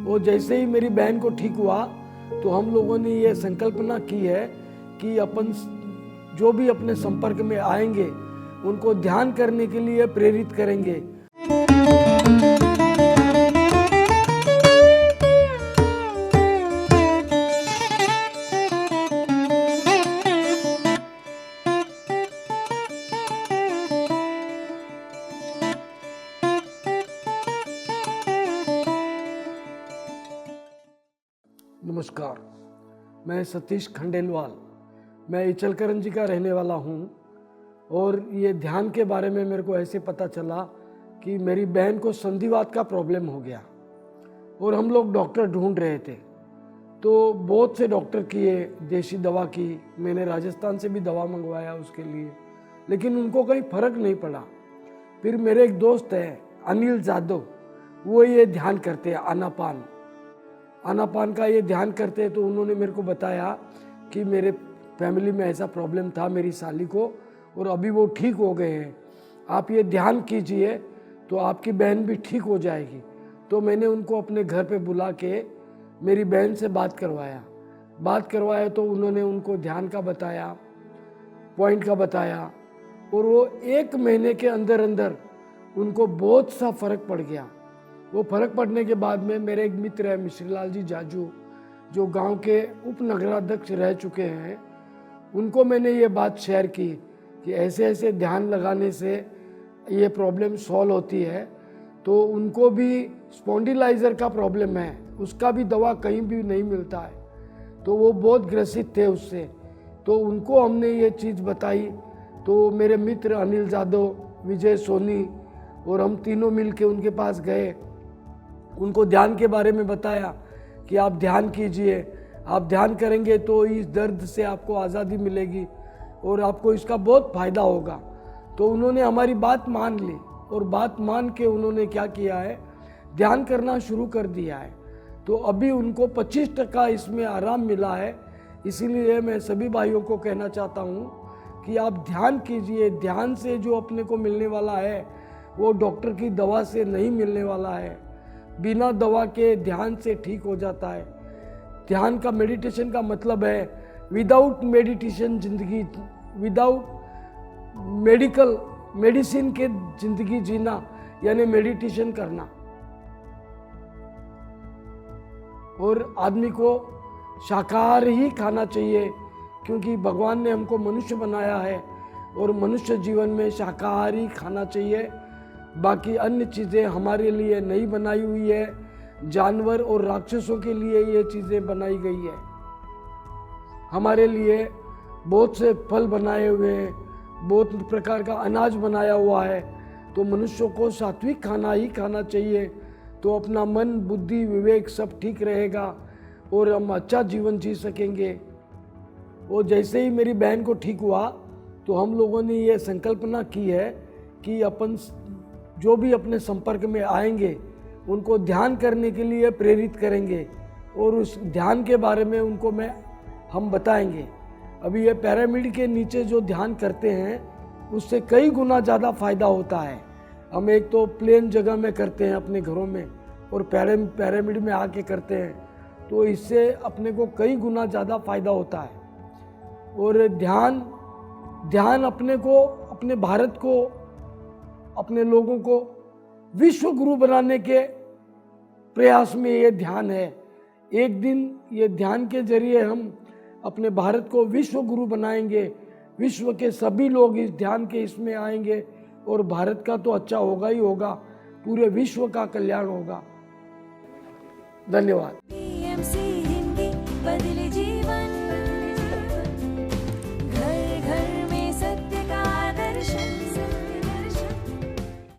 वो जैसे ही मेरी बहन को ठीक हुआ तो हम लोगों ने ये संकल्पना की है कि अपन जो भी अपने संपर्क में आएंगे उनको ध्यान करने के लिए प्रेरित करेंगे। नमस्कार, मैं सतीश खंडेलवाल, मैं इचलकरंजी का रहने वाला हूँ। और ये ध्यान के बारे में मेरे को ऐसे पता चला कि मेरी बहन को संधिवात का प्रॉब्लम हो गया और हम लोग डॉक्टर ढूंढ रहे थे। तो बहुत से डॉक्टर किए, देसी दवा की, मैंने राजस्थान से भी दवा मंगवाया उसके लिए, लेकिन उनको कहीं फ़र्क नहीं पड़ा। फिर मेरे एक दोस्त है अनिल जादव, वो ये ध्यान करते हैं, आनापान का ये ध्यान करते हैं। तो उन्होंने मेरे को बताया कि मेरे फैमिली में ऐसा प्रॉब्लम था मेरी साली को और अभी वो ठीक हो गए हैं, आप ये ध्यान कीजिए तो आपकी बहन भी ठीक हो जाएगी। तो मैंने उनको अपने घर पे बुला के मेरी बहन से बात करवाया तो उन्होंने उनको ध्यान का बताया, पॉइंट का बताया और वो 1 महीने के अंदर अंदर उनको बहुत सा फर्क पड़ गया। वो फर्क पड़ने के बाद में मेरे एक मित्र है मिश्रीलाल जी जाजू, जो गांव के उप नगराध्यक्ष रह चुके हैं, उनको मैंने ये बात शेयर की कि ऐसे ऐसे ध्यान लगाने से ये प्रॉब्लम सॉल्व होती है। तो उनको भी स्पॉन्डिलाइजर का प्रॉब्लम है, उसका भी दवा कहीं भी नहीं मिलता है, तो वो बहुत ग्रसित थे उससे। तो उनको हमने ये चीज़ बताई। तो मेरे मित्र अनिल जादव, विजय सोनी और हम तीनों मिल के उनके पास गए, उनको ध्यान के बारे में बताया कि आप ध्यान कीजिए, आप ध्यान करेंगे तो इस दर्द से आपको आज़ादी मिलेगी और आपको इसका बहुत फ़ायदा होगा। तो उन्होंने हमारी बात मान ली और बात मान के उन्होंने क्या किया है, ध्यान करना शुरू कर दिया है। तो अभी उनको 25% इसमें आराम मिला है। इसीलिए मैं सभी भाइयों को कहना चाहता हूँ कि आप ध्यान कीजिए। ध्यान से जो अपने को मिलने वाला है वो डॉक्टर की दवा से नहीं मिलने वाला है, बिना दवा के ध्यान से ठीक हो जाता है। ध्यान का, मेडिटेशन का मतलब है विदाउट मेडिटेशन जिंदगी, विदाउट मेडिसिन के जिंदगी जीना, यानी मेडिटेशन करना। और आदमी को शाकाहार ही खाना चाहिए क्योंकि भगवान ने हमको मनुष्य बनाया है और मनुष्य जीवन में शाकाहार ही खाना चाहिए। बाकी अन्य चीज़ें हमारे लिए नहीं बनाई हुई है, जानवर और राक्षसों के लिए ये चीज़ें बनाई गई है। हमारे लिए बहुत से फल बनाए हुए हैं, बहुत प्रकार का अनाज बनाया हुआ है। तो मनुष्यों को सात्विक खाना ही खाना चाहिए, तो अपना मन, बुद्धि, विवेक सब ठीक रहेगा और हम अच्छा जीवन जी सकेंगे। और जैसे ही मेरी बहन को ठीक हुआ तो हम लोगों ने ये संकल्पना की है कि अपन जो भी अपने संपर्क में आएंगे उनको ध्यान करने के लिए प्रेरित करेंगे और उस ध्यान के बारे में उनको हम बताएंगे। अभी ये पिरामिड के नीचे जो ध्यान करते हैं उससे कई गुना ज़्यादा फायदा होता है। हम एक तो प्लेन जगह में करते हैं अपने घरों में और पिरामिड में आके करते हैं, तो इससे अपने को कई गुना ज़्यादा फायदा होता है। और ध्यान अपने को, अपने भारत को, अपने लोगों को विश्व गुरु बनाने के प्रयास में ये ध्यान है। एक दिन ये ध्यान के जरिए हम अपने भारत को विश्व गुरु बनाएंगे, विश्व के सभी लोग इस ध्यान के इसमें आएंगे और भारत का तो अच्छा होगा ही होगा, पूरे विश्व का कल्याण होगा। धन्यवाद।